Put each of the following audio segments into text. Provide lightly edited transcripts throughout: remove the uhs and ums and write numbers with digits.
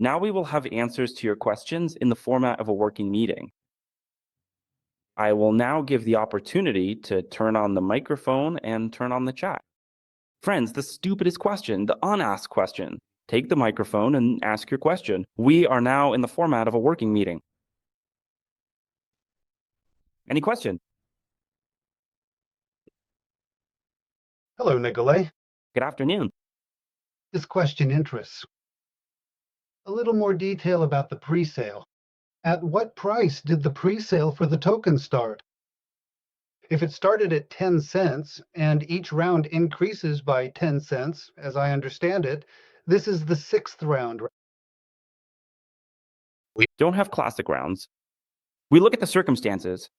Now we will have answers to your questions in the format of a working meeting. I will now give the opportunity to turn on the microphone and turn on the chat. Friends, the stupidest question, the unasked question. Take the microphone and ask your question. We are now in the format of a working meeting. Any question? Hello, Nikolai. Good afternoon. This question interests. A little more detail about the pre-sale. At what price did the pre-sale for the token start? If it started at 10 cents and each round increases by 10 cents, as I understand it, this is the 6th round. We don't have classic rounds. We look at the circumstances.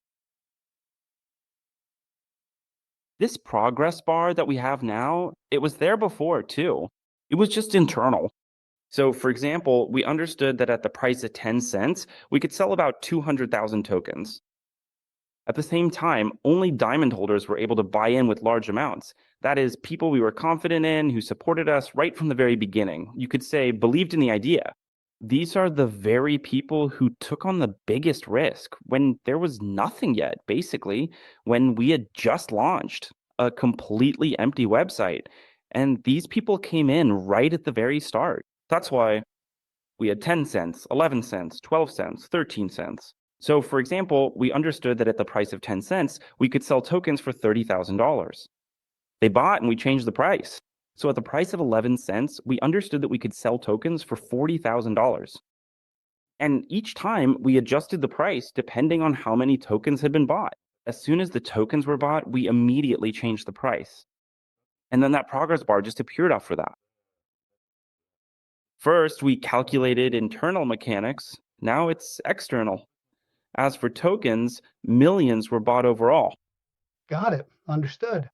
This progress bar that we have now, it was there before too. It was just internal. So for example, we understood that at the price of 10 cents, we could sell about 200,000 tokens. At the same time, only diamond holders were able to buy in with large amounts. That is, people we were confident in, who supported us right from the very beginning. You could say, believed in the idea. These are the very people who took on the biggest risk when there was nothing yet, basically, when we had just launched a completely empty website. And these people came in right at the very start. That's why we had 10 cents, 11 cents, 12 cents, 13 cents. So, for example, we understood that at the price of 10 cents, we could sell tokens for $30,000. They bought and we changed the price. So at the price of 11 cents, we understood that we could sell tokens for $40,000. And each time we adjusted the price depending on how many tokens had been bought. As soon as the tokens were bought, we immediately changed the price. And then that progress bar just appeared after that. First, we calculated internal mechanics. Now it's external. As for tokens, millions were bought overall. Got it. Understood.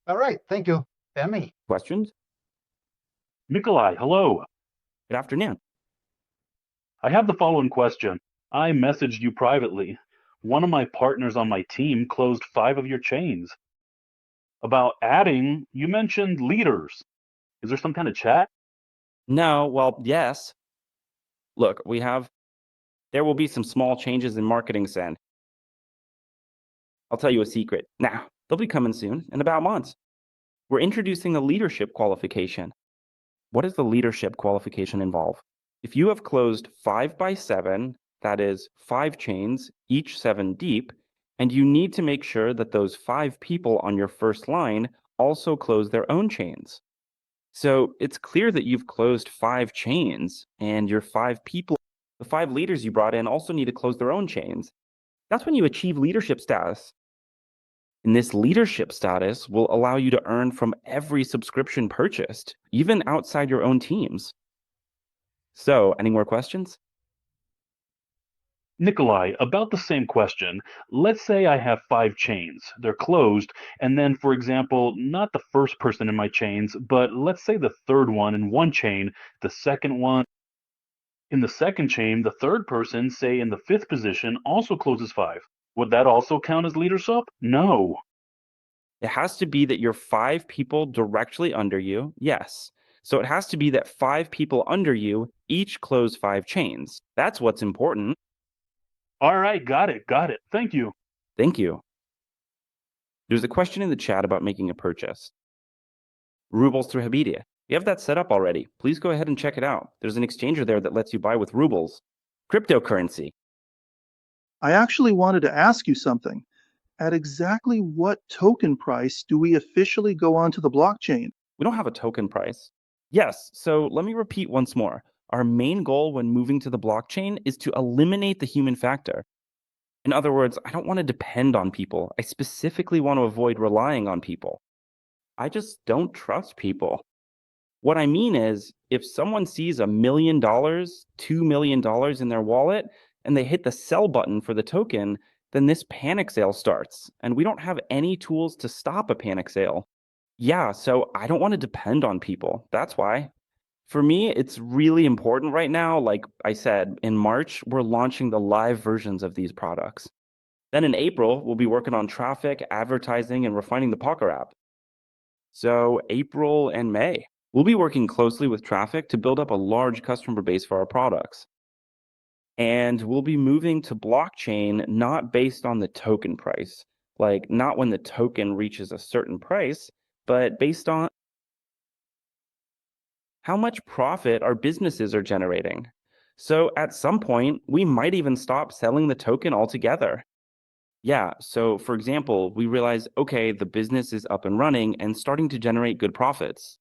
All right. Thank you. Femi. Questions? Nikolai, hello. Good afternoon. I have the following question. I messaged you privately. One of my partners on my team closed 5 of your chains. About adding, you mentioned leaders. Is there some kind of chat? No, well, yes. Look, there will be some small changes in marketing send. I'll tell you a secret. Nah, they'll be coming soon, in about months. We're introducing the leadership qualification. What does the leadership qualification involve? If you have closed 5 by 7, that is 5 chains, each 7 deep, and you need to make sure that those 5 people on your first line also close their own chains. So it's clear that you've closed 5 chains, and your 5 people, the 5 leaders you brought in, also need to close their own chains. That's when you achieve leadership status. And this leadership status will allow you to earn from every subscription purchased, even outside your own teams. So, any more questions? Nikolai, about the same question. Let's say I have 5 chains. They're closed, and then, for example, not the first person in my chains, but let's say the third one in one chain, the second one in the second chain, the third person, say in the 5th position, also closes 5. Would that also count as leadership? No. It has to be that you're 5 people directly under you, yes. So it has to be that 5 people under you each close 5 chains. That's what's important. All right, got it. Thank you. Thank you. There's a question in the chat about making a purchase. Rubles through Habibi. You have that set up already. Please go ahead and check it out. There's an exchanger there that lets you buy with rubles. Cryptocurrency. I actually wanted to ask you something. At exactly what token price do we officially go onto the blockchain? We don't have a token price. Yes, so let me repeat once more. Our main goal when moving to the blockchain is to eliminate the human factor. In other words, I don't want to depend on people. I specifically want to avoid relying on people. I just don't trust people. What I mean is, if someone sees $1 million, $2 million in their wallet, and they hit the sell button for the token, then this panic sale starts, and we don't have any tools to stop a panic sale. Yeah, so I don't want to depend on people. That's why. For me, it's really important right now. Like I said, in March, we're launching the live versions of these products. Then in April, we'll be working on traffic, advertising, and refining the Poker app. So April and May. We'll be working closely with traffic to build up a large customer base for our products. And we'll be moving to blockchain not based on the token price, like not when the token reaches a certain price, but based on how much profit our businesses are generating. So at some point, we might even stop selling the token altogether. Yeah, so for example, we realize, okay, the business is up and running and starting to generate good profits.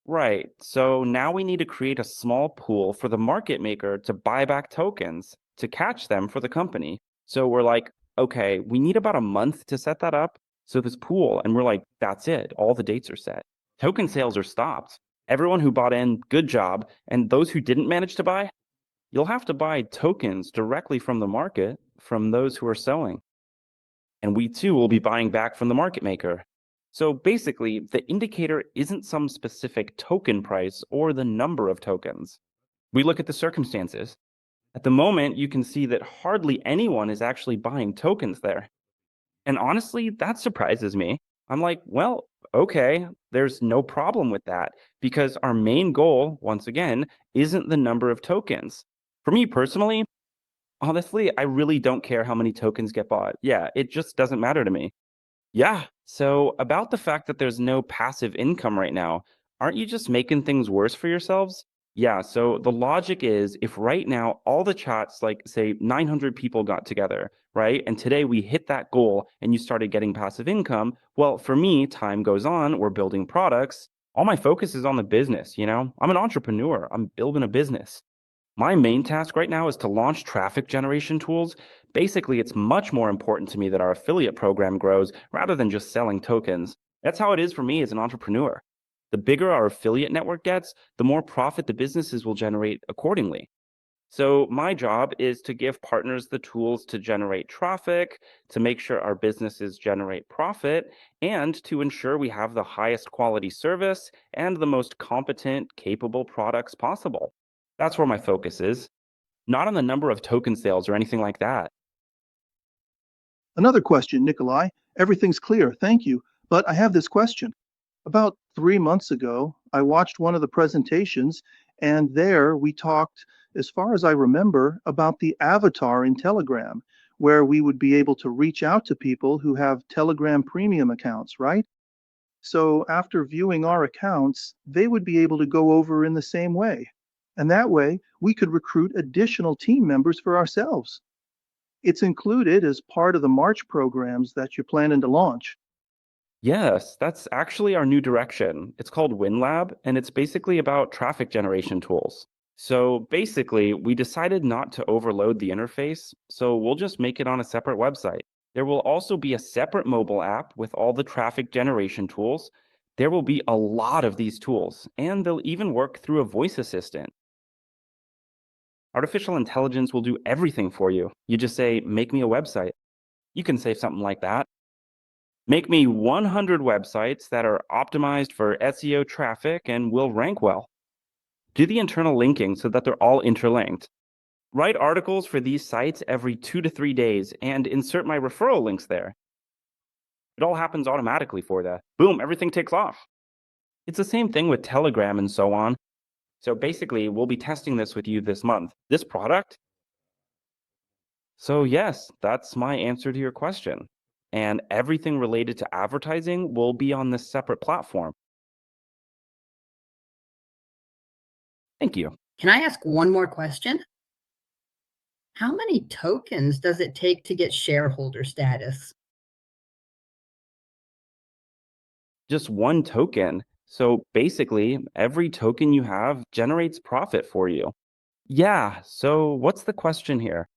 Right. So now we need to create a small pool for the market maker to buy back tokens to catch them for the company. So we're like, okay, we need about a month to set that up. So this pool, and we're like, that's it. All the dates are set. Token sales are stopped. Everyone who bought in, good job. And those who didn't manage to buy, you'll have to buy tokens directly from the market from those who are selling. And we too will be buying back from the market maker. So basically, the indicator isn't some specific token price or the number of tokens. We look at the circumstances. At the moment, you can see that hardly anyone is actually buying tokens there. And honestly, that surprises me. I'm like, well, okay, there's no problem with that because our main goal, once again, isn't the number of tokens. For me personally, honestly, I really don't care how many tokens get bought. Yeah, it just doesn't matter to me. Yeah. So, about the fact that there's no passive income right now, aren't you just making things worse for yourselves? Yeah. So, the logic is if right now all the chats, like say 900 people got together, right? And today we hit that goal and you started getting passive income. Well, for me, time goes on, we're building products. All my focus is on the business. I'm an entrepreneur, I'm building a business. My main task right now is to launch traffic generation tools. Basically, it's much more important to me that our affiliate program grows rather than just selling tokens. That's how it is for me as an entrepreneur. The bigger our affiliate network gets, the more profit the businesses will generate accordingly. So, my job is to give partners the tools to generate traffic, to make sure our businesses generate profit, and to ensure we have the highest quality service and the most competent, capable products possible. That's where my focus is, not on the number of token sales or anything like that. Another question, Nikolai. Everything's clear, thank you. But I have this question. About 3 months ago, I watched one of the presentations, and there we talked, as far as I remember, about the avatar in Telegram, where we would be able to reach out to people who have Telegram premium accounts, right? So after viewing our accounts, they would be able to go over in the same way. And that way, we could recruit additional team members for ourselves. It's included as part of the March programs that you're planning to launch. Yes, that's actually our new direction. It's called WinLab, and it's basically about traffic generation tools. So basically, we decided not to overload the interface, so we'll just make it on a separate website. There will also be a separate mobile app with all the traffic generation tools. There will be a lot of these tools, and they'll even work through a voice assistant. Artificial intelligence will do everything for you. You just say, make me a website. You can say something like that. Make me 100 websites that are optimized for SEO traffic and will rank well. Do the internal linking so that they're all interlinked. Write articles for these sites every 2 to 3 days and insert my referral links there. It all happens automatically for that. Boom, everything takes off. It's the same thing with Telegram and so on. So basically, we'll be testing this with you this month. This product. So, yes, that's my answer to your question. And everything related to advertising will be on this separate platform. Thank you. Can I ask one more question? How many tokens does it take to get shareholder status? Just one token. So basically, every token you have generates profit for you. Yeah, so what's the question here?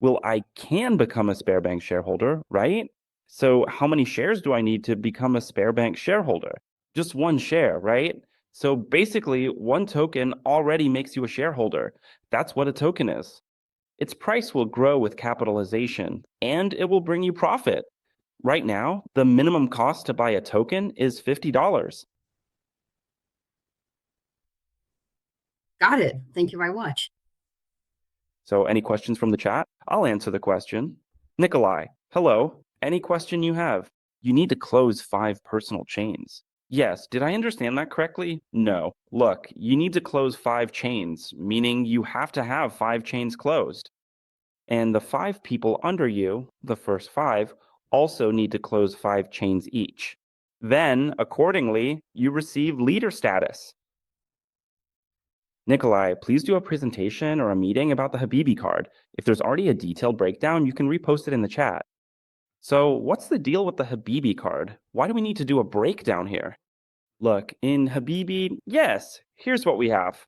Well, I can become a Sparebank shareholder, right? So how many shares do I need to become a Sparebank shareholder? Just one share, right? So basically, one token already makes you a shareholder. That's what a token is. Its price will grow with capitalization, and it will bring you profit. Right now, the minimum cost to buy a token is $50. Got it. Thank you very much. So any questions from the chat? I'll answer the question. Nikolai, hello. Any question you have? You need to close 5 personal chains. Yes, did I understand that correctly? No. Look, you need to close 5 chains, meaning you have to have 5 chains closed. And the 5 people under you, the first 5, also need to close 5 chains each. Then, accordingly, you receive leader status. Nikolai, please do a presentation or a meeting about the Habibi card. If there's already a detailed breakdown, you can repost it in the chat. So, what's the deal with the Habibi card? Why do we need to do a breakdown here? Look, in Habibi, yes, here's what we have.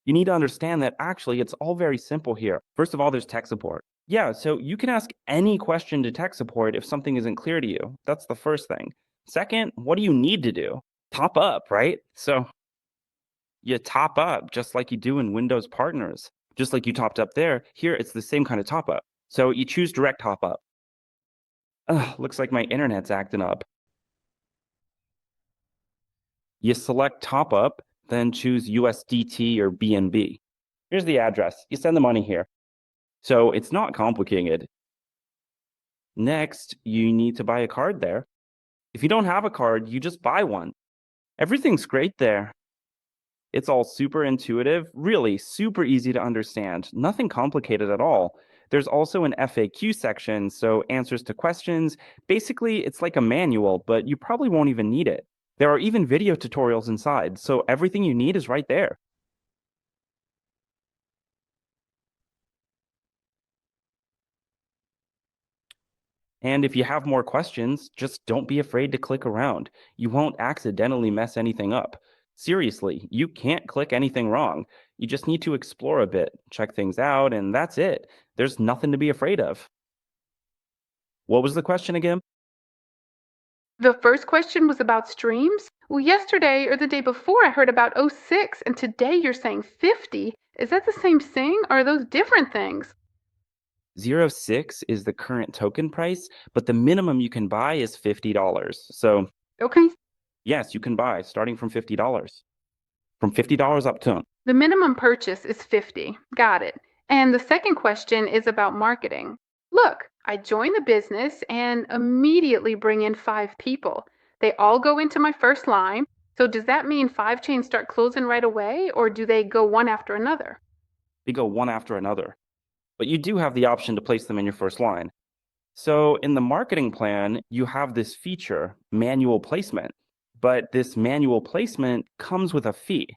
You need to understand that actually it's all very simple here. First of all, there's tech support. Yeah, so you can ask any question to tech support if something isn't clear to you. That's the first thing. Second, what do you need to do? Top up, right? So you top up just like you do in Win2Partners. Just like you topped up there, here it's the same kind of top up. So you choose direct top up. Ugh, looks like my internet's acting up. You select top up, then choose USDT or BNB. Here's the address. You send the money here. So it's not complicated. Next, you need to buy a card there. If you don't have a card, you just buy one. Everything's great there. It's all super intuitive, really super easy to understand, nothing complicated at all. There's also an FAQ section, so answers to questions. Basically, it's like a manual, but you probably won't even need it. There are even video tutorials inside, so everything you need is right there. And if you have more questions, just don't be afraid to click around. You won't accidentally mess anything up. Seriously, you can't click anything wrong. You just need to explore a bit, check things out, and that's it. There's nothing to be afraid of. What was the question again? The first question was about streams. Well, yesterday or the day before, I heard about '06, and today you're saying 50. Is that the same thing, or are those different things? 06 is the current token price, but the minimum you can buy is $50. So, Okay. yes, you can buy starting from $50. From $50 up to. The minimum purchase is 50. Got it. And the second question is about marketing. Look, I join the business and immediately bring in 5 people. They all go into my first line. So does that mean 5 chains start closing right away, or do they go one after another? They go one after another. But you do have the option to place them in your first line. So in the marketing plan, you have this feature, manual placement, but this manual placement comes with a fee.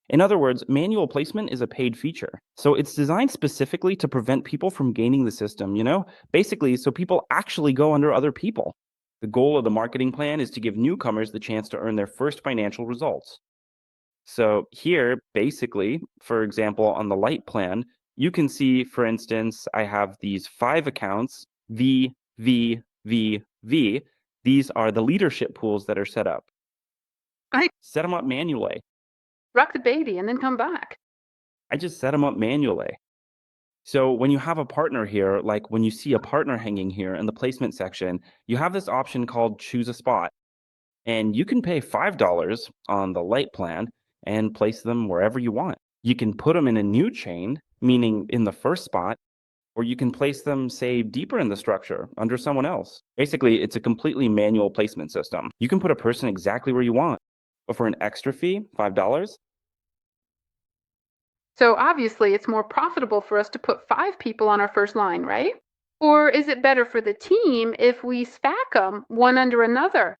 In other words, manual placement is a paid feature. So it's designed specifically to prevent people from gaining the system, basically so people actually go under other people. The goal of the marketing plan is to give newcomers the chance to earn their first financial results. So here, basically, for example, on the light plan, you can see, for instance, I have these 5 accounts, V, V, V, V. These are the leadership pools that are set up. I Set them up manually. rock the baby and then come back. I just set them up manually. So when you have a partner here, like when you see a partner hanging here in the placement section, you have this option called choose a spot. And you can pay $5 on the light plan and place them wherever you want. You can put them in a new chain, meaning in the first spot, or you can place them, say, deeper in the structure under someone else. Basically, it's a completely manual placement system. You can put a person exactly where you want. But for an extra fee, $5, So obviously, it's more profitable for us to put 5 people on our first line, right? Or is it better for the team if we stack them one under another?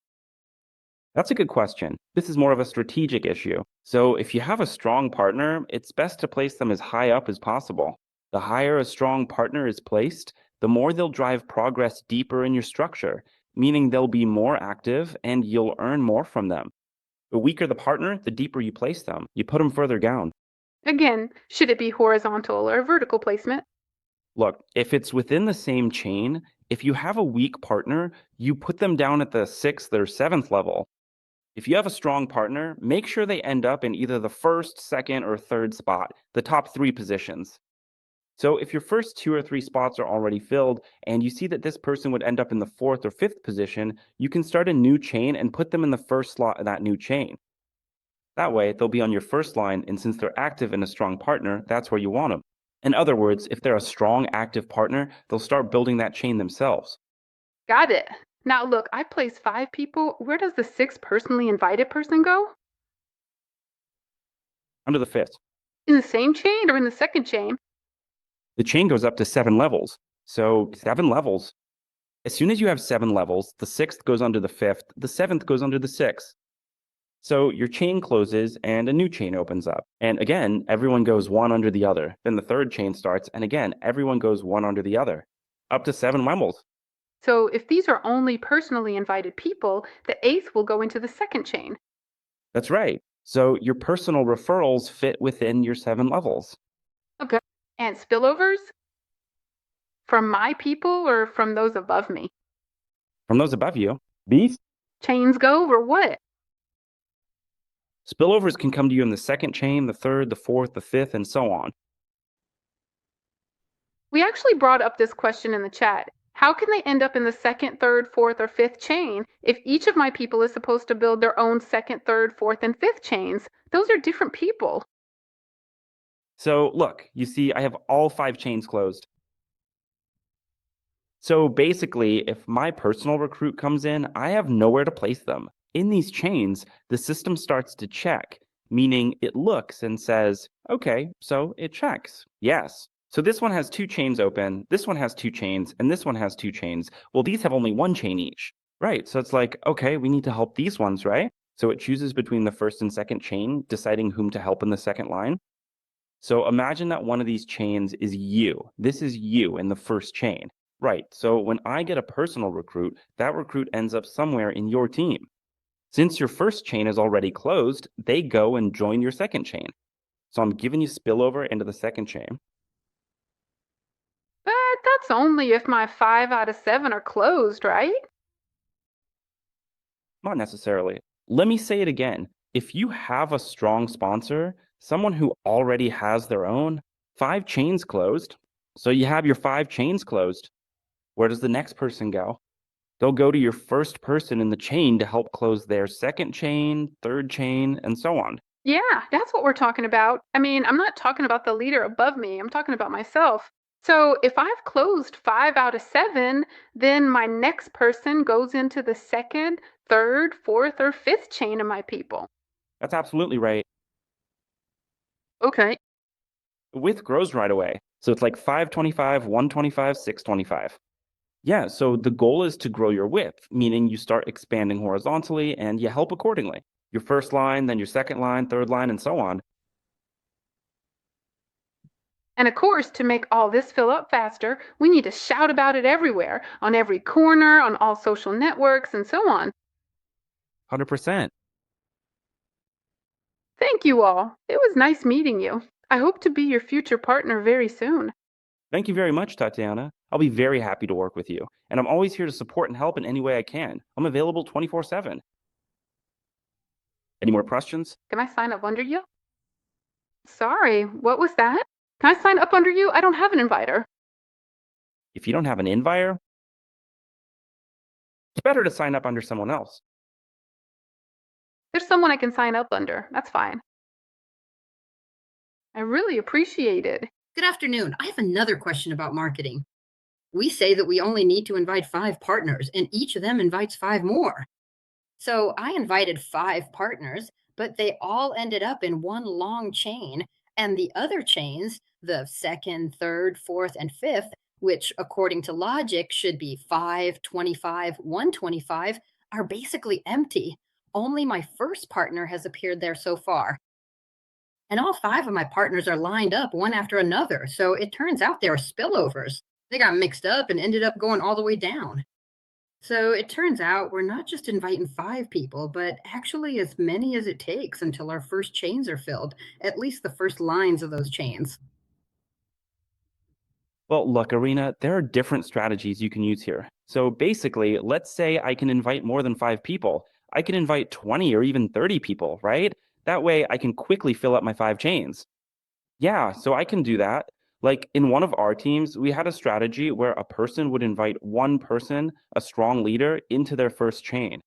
that's a good question. This is more of a strategic issue. So if you have a strong partner, it's best to place them as high up as possible. The higher a strong partner is placed, the more they'll drive progress deeper in your structure, meaning they'll be more active and you'll earn more from them. The weaker the partner, the deeper you place them. You put them further down. Again, should it be horizontal or vertical placement? Look, if it's within the same chain, if you have a weak partner, you put them down at the 6th or 7th level. If you have a strong partner, make sure they end up in either the first, second, or third spot, the top 3 positions. So if your first 2 or 3 spots are already filled and you see that this person would end up in the 4th or 5th position, you can start a new chain and put them in the first slot of that new chain. That way, they'll be on your first line, and since they're active and a strong partner, that's where you want them. In other words, if they're a strong, active partner, they'll start building that chain themselves. Got it. Now, look, I place 5 people. Where does the sixth personally invited person go? Under the fifth. In the same chain or in the second chain? The chain goes up to 7 levels. So 7 levels. As soon as you have 7 levels, the sixth goes under the fifth, the seventh goes under the sixth. So your chain closes and a new chain opens up. And again, everyone goes one under the other. Then the third chain starts, and again, everyone goes one under the other. Up to 7 levels. So if these are only personally invited people, the eighth will go into the second chain. That's right. So your personal referrals fit within your 7 levels. Okay. And spillovers? From my people or from those above me? From those above you, these Chains go or what? spillovers can come to you in the second chain, the third, the fourth, the fifth, and so on. We actually brought up this question in the chat. How can they end up in the second, third, fourth, or fifth chain if each of my people is supposed to build their own second, third, fourth, and fifth chains? Those are different people. So look, you see, I have all 5 chains closed. So basically, if my personal recruit comes in, I have nowhere to place them. In these chains, the system starts to check, meaning it looks and says, okay, so it checks. Yes. So this one has 2 chains open, this one has 2 chains, and this one has 2 chains. Well, these have only 1 chain each. Right. So it's like, okay, we need to help these ones, right? So it chooses between the first and second chain, deciding whom to help in the second line. So imagine that one of these chains is you. This is you in the first chain. Right. So when I get a personal recruit, that recruit ends up somewhere in your team. Since your first chain is already closed, they go and join your second chain. So I'm giving you spillover into the second chain. But that's only if my 5 out of 7 are closed, right? Not necessarily. Let me say it again. If you have a strong sponsor, someone who already has their own, 5 chains closed. So you have your 5 chains closed. Where does the next person go? They'll go to your first person in the chain to help close their second chain, third chain, and so on. Yeah, that's what we're talking about. I mean, I'm not talking about the leader above me. I'm talking about myself. So if I've closed 5 out of 7, then my next person goes into the second, third, fourth, or fifth chain of my people. That's absolutely right. Okay. Width grows right away. So it's like 525, 125, 625. Yeah, so the goal is to grow your width, meaning you start expanding horizontally and you help accordingly. Your first line, then your second line, third line, and so on. And of course, to make all this fill up faster, we need to shout about it everywhere, on every corner, on all social networks, and so on. 100%. Thank you all. It was nice meeting you. I hope to be your future partner very soon. Thank you very much, Tatiana. I'll be very happy to work with you. And I'm always here to support and help in any way I can. I'm available 24/7. Any more questions? Can I sign up under you? Sorry, what was that? Can I sign up under you? I don't have an inviter. If you don't have an inviter, it's better to sign up under someone else. There's someone I can sign up under. That's fine. I really appreciate it. Good afternoon. I have another question about marketing. We say that we only need to invite 5 partners, and each of them invites 5 more. So I invited 5 partners, but they all ended up in one long chain. And the other chains, the second, third, fourth, and fifth, which according to logic should be 5, 25, 125, are basically empty. Only my first partner has appeared there so far. And all 5 of my partners are lined up one after another. So it turns out they are spillovers. They got mixed up and ended up going all the way down. So it turns out we're not just inviting 5 people, but actually as many as it takes until our first chains are filled, at least the first lines of those chains. Well, look, Arena, there are different strategies you can use here. So basically, let's say I can invite more than 5 people. I can invite 20 or even 30 people, right? That way I can quickly fill up my 5 chains. Yeah, so I can do that. Like in one of our teams, we had a strategy where a person would invite one person, a strong leader, into their first chain.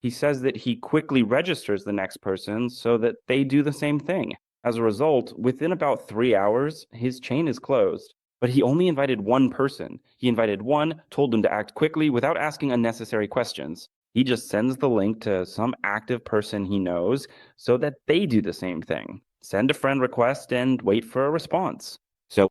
He says that he quickly registers the next person so that they do the same thing. As a result, within about 3 hours, his chain is closed. But he only invited one person. He invited one, told them to act quickly without asking unnecessary questions. He just sends the link to some active person he knows so that they do the same thing. Send a friend request and wait for a response. So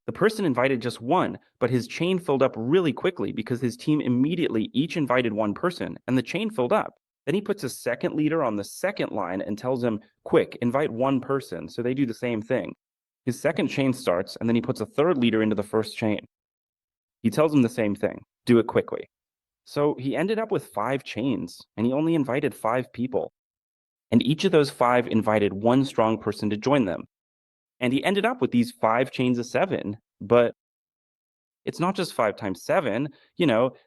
the person invited just one, but his chain filled up really quickly because his team immediately each invited one person, and the chain filled up. Then he puts a second leader on the second line and tells him, quick, invite one person, so they do the same thing. His second chain starts, and then he puts a third leader into the first chain. He tells him the same thing, do it quickly. So he ended up with 5 chains, and he only invited 5 people. And each of those 5 invited one strong person to join them. And he ended up with these 5 chains of 7, but it's not just 5 times 7.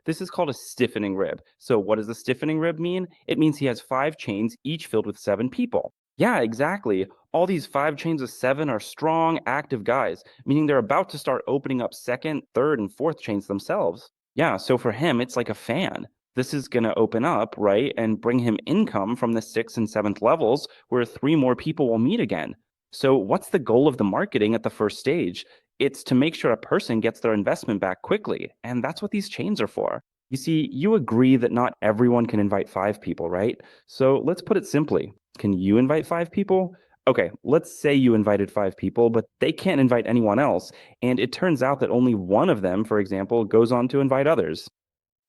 This is called a stiffening rib. So what does a stiffening rib mean? It means he has 5 chains, each filled with 7 people. Yeah, exactly. All these 5 chains of 7 are strong, active guys, meaning they're about to start opening up second, third, and fourth chains themselves. Yeah, so for him, it's like a fan. This is going to open up, right, and bring him income from the 6th and 7th levels where 3 more people will meet again. So what's the goal of the marketing at the first stage? It's to make sure a person gets their investment back quickly, and that's what these chains are for. You see, you agree that not everyone can invite 5 people, right? So let's put it simply. Can you invite 5 people? Okay, let's say you invited 5 people, but they can't invite anyone else, and it turns out that only one of them, for example, goes on to invite others.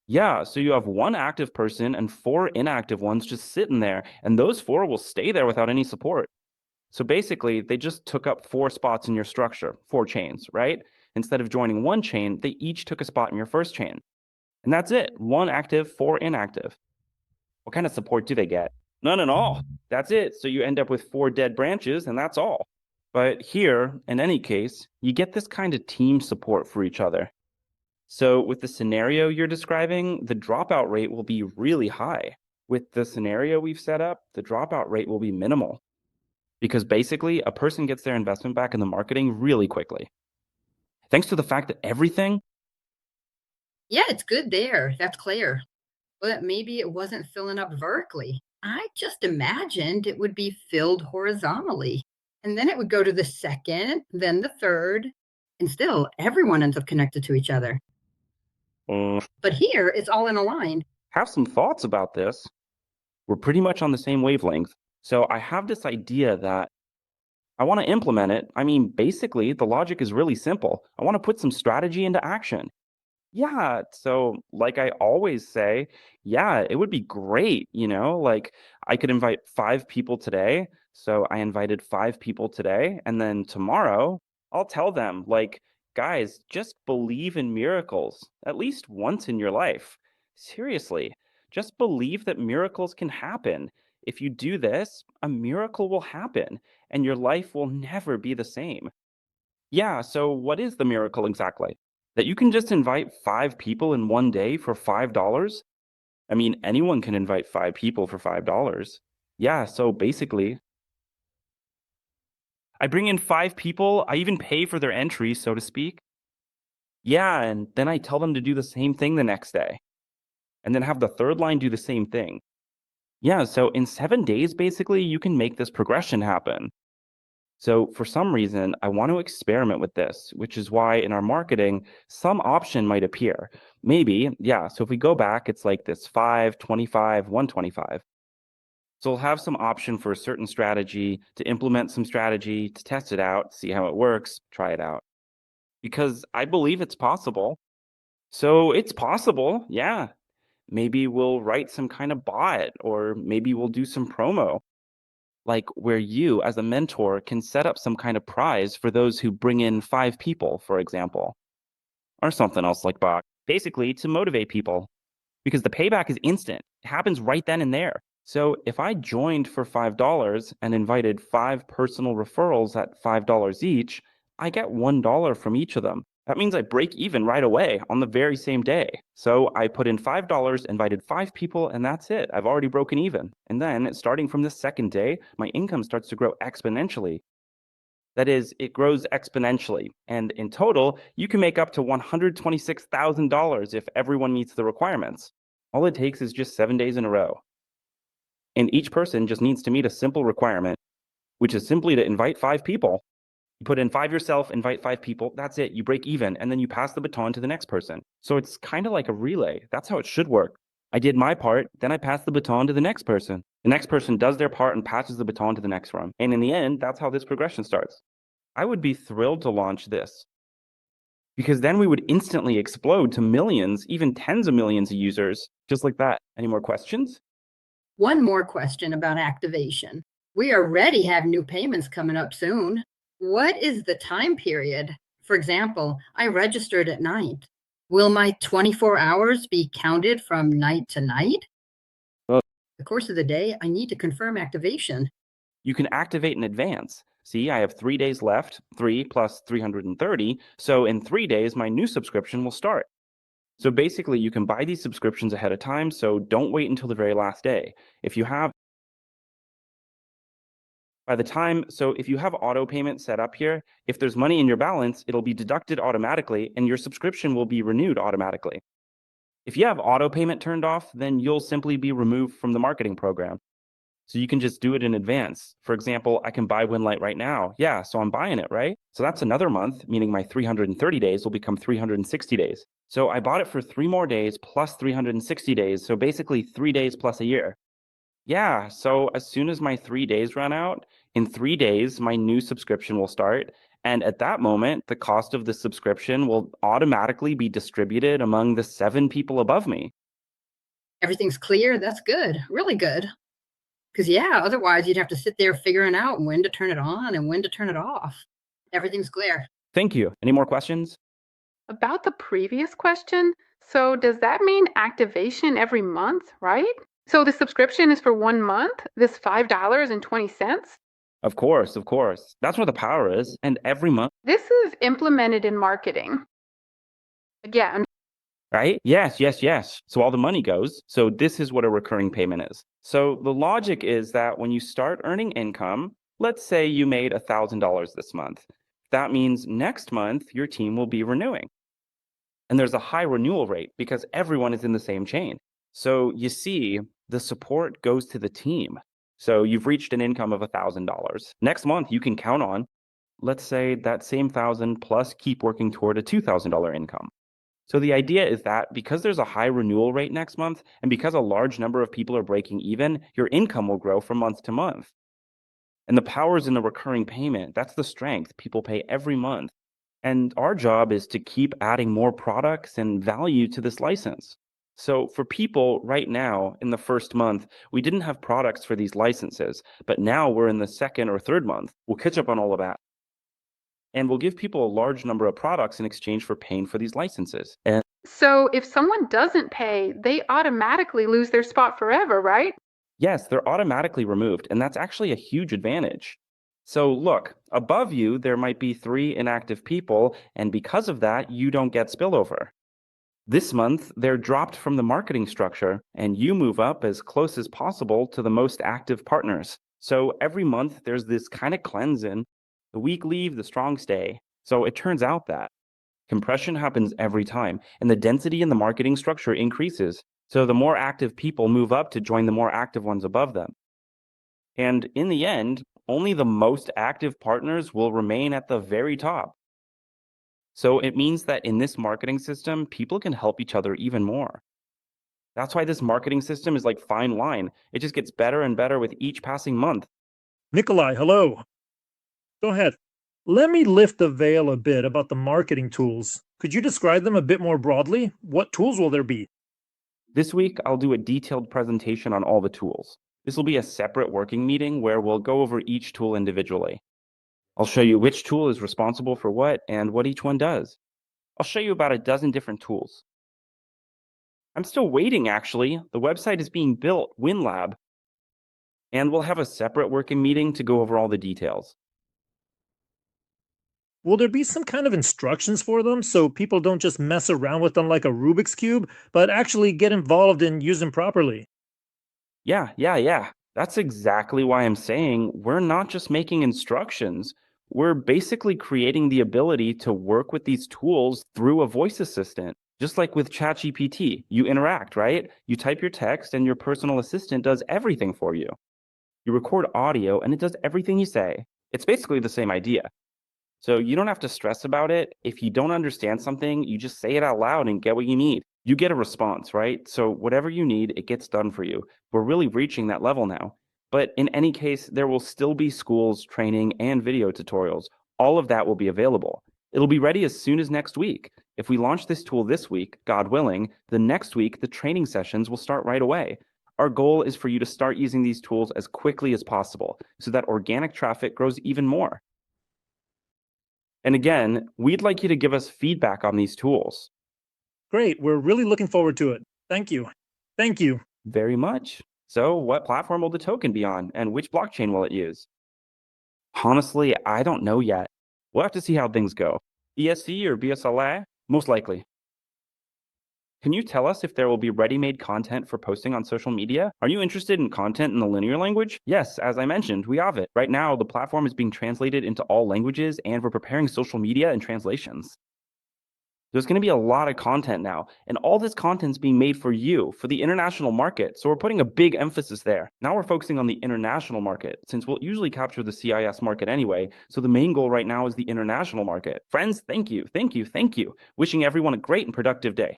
Yeah, so you have one active person and 4 inactive ones just sitting there, and those 4 will stay there without any support. So basically, they just took up 4 spots in your structure, 4 chains, right? Instead of joining one chain, they each took a spot in your first chain. And that's it, 1 active, 4 inactive. What kind of support do they get? None at all. That's it. So you end up with 4 dead branches, and that's all. But here, in any case, you get this kind of team support for each other. So with the scenario you're describing, the dropout rate will be really high. With the scenario we've set up, the dropout rate will be minimal. Because basically, a person gets their investment back in the marketing really quickly. Thanks to the fact that everything. Yeah, it's good there. That's clear. But maybe it wasn't filling up vertically. I just imagined it would be filled horizontally. And then it would go to the second, then the third, and still everyone ends up connected to each other. But here it's all in a line. Have some thoughts about this. We're pretty much on the same wavelength. So I have this idea that I want to implement it. I mean, basically, the logic is really simple. I want to put some strategy into action. Yeah, so like I always say, yeah, it would be great, like I could invite 5 people today. So I invited 5 people today, and then tomorrow I'll tell them, like, guys, just believe in miracles at least once in your life. Seriously, just believe that miracles can happen. If you do this, a miracle will happen, and your life will never be the same. Yeah, so what is the miracle exactly? That you can just invite 5 people in one day for $5? I mean, anyone can invite 5 people for $5. Yeah, so basically, I bring in 5 people, I even pay for their entry, so to speak. Yeah, and then I tell them to do the same thing the next day, and then have the third line do the same thing. Yeah, so in 7 days, basically, you can make this progression happen. So for some reason, I want to experiment with this, which is why in our marketing, some option might appear. Maybe, yeah. So if we go back, it's like this 5, 25, 125. So we'll have some option for a certain strategy, to implement some strategy, to test it out, see how it works, try it out. Because I believe it's possible. So it's possible, yeah. Maybe we'll write some kind of bot, or maybe we'll do some promo, like where you as a mentor can set up some kind of prize for those who bring in 5 people, for example, or something else like that. Basically, to motivate people, because the payback is instant. It happens right then and there. So if I joined for $5 and invited 5 personal referrals at $5 each, I get $1 from each of them. That means I break even right away on the very same day. So I put in $5, invited 5 people, and that's it. I've already broken even. And then starting from the second day, my income starts to grow exponentially. That is, it grows exponentially. And in total, you can make up to $126,000 if everyone meets the requirements. All it takes is just 7 days in a row. And each person just needs to meet a simple requirement, which is simply to invite 5 people. You put in 5 yourself, invite 5 people, that's it, you break even, and then you pass the baton to the next person. So it's kind of like a relay. That's how it should work. I did my part, then I pass the baton to the next person. The next person does their part and passes the baton to the next one. And in the end, that's how this progression starts. I would be thrilled to launch this, because then we would instantly explode to millions, even tens of millions of users, just like that. Any more questions? One more question about activation. We already have new payments coming up soon. What is the time period? For example, I registered at night. Will my 24 hours be counted from night to night? Well, The course of the day, I need to confirm activation. you can activate in advance. See, I have 3 days left, 3 plus 330. So in 3 days, my new subscription will start. So basically, you can buy these subscriptions ahead of time, so don't wait until the very last day. If you have auto payment set up here, if there's money in your balance, it'll be deducted automatically and your subscription will be renewed automatically. If you have auto payment turned off, then you'll simply be removed from the marketing program. So you can just do it in advance. For example, I can buy Winlight right now. Yeah, so I'm buying it, right? So that's another month, meaning my 330 days will become 360 days. So I bought it for 3 more days plus 360 days. So basically 3 days plus a year. Yeah, so as soon as my 3 days run out, in 3 days, my new subscription will start. And at that moment, the cost of the subscription will automatically be distributed among the 7 people above me. Everything's clear? That's good. Really good. Because, yeah, otherwise you'd have to sit there figuring out when to turn it on and when to turn it off. Everything's clear. Thank you. Any more questions? About the previous question, so does that mean activation every month, right? So the subscription is for 1 month, this $5.20? Of course, of course. That's where the power is. And every month, This is implemented in marketing. Again, right? Yes, yes, yes. So all the money goes. So this is what a recurring payment is. So the logic is that when you start earning income, let's say you made $1,000 this month. That means next month your team will be renewing. And there's a high renewal rate because everyone is in the same chain. So you see, the support goes to the team. So you've reached an income of $1,000. Next month you can count on, let's say, that same 1,000 plus keep working toward a $2,000 income. So the idea is that because there's a high renewal rate next month, and because a large number of people are breaking even, your income will grow from month to month. And the power is in the recurring payment. That's the strength. People pay every month. And our job is to keep adding more products and value to this license. So for people right now in the first month, we didn't have products for these licenses, but now we're in the second or third month. We'll catch up on all of that. And we'll give people a large number of products in exchange for paying for these licenses. And so if someone doesn't pay, they automatically lose their spot forever, right? yes, they're automatically removed, and that's actually a huge advantage. So look, above you, there might be 3 inactive people, and because of that, you don't get spillover. This month, they're dropped from the marketing structure, and you move up as close as possible to the most active partners. So every month, there's this kind of cleanse in. The weak leave, the strong stay. So it turns out that compression happens every time, and the density in the marketing structure increases. So the more active people move up to join the more active ones above them. And in the end, only the most active partners will remain at the very top. So it means that in this marketing system, people can help each other even more. That's why this marketing system is like fine wine. It just gets better and better with each passing month. Nikolai, hello. Go ahead. Let me lift the veil a bit about the marketing tools. Could you describe them a bit more broadly? What tools will there be? This week, I'll do a detailed presentation on all the tools. This will be a separate working meeting where we'll go over each tool individually. I'll show you which tool is responsible for what and what each one does. I'll show you about a dozen different tools. I'm still waiting, actually. The website is being built, WinLab. And we'll have a separate working meeting to go over all the details. Will there be some kind of instructions for them so people don't just mess around with them like a Rubik's Cube, but actually get involved and use them properly? Yeah. That's exactly why I'm saying we're not just making instructions. We're basically creating the ability to work with these tools through a voice assistant. Just like with ChatGPT, you interact, right? You type your text and your personal assistant does everything for you. You record audio and it does everything you say. It's basically the same idea. So you don't have to stress about it. If you don't understand something, you just say it out loud and get what you need. You get a response, right? So whatever you need, it gets done for you. We're really reaching that level now. But in any case, there will still be schools, training, and video tutorials. All of that will be available. It'll be ready as soon as next week. If we launch this tool this week, God willing, the next week, the training sessions will start right away. Our goal is for you to start using these tools as quickly as possible so that organic traffic grows even more. And again, we'd like you to give us feedback on these tools. Great. We're really looking forward to it. Thank you. Thank you. Very much. So, what platform will the token be on, and which blockchain will it use? Honestly, I don't know yet. We'll have to see how things go. ESC or BSLA? Most likely. Can you tell us if there will be ready-made content for posting on social media? Are you interested in content in the linear language? Yes, as I mentioned, we have it. Right now, the platform is being translated into all languages, and we're preparing social media and translations. There's going to be a lot of content now, and all this content's being made for you, for the international market. So we're putting a big emphasis there. Now we're focusing on the international market, since we'll usually capture the CIS market anyway. So the main goal right now is the international market. Friends, thank you, thank you, thank you. Wishing everyone a great and productive day.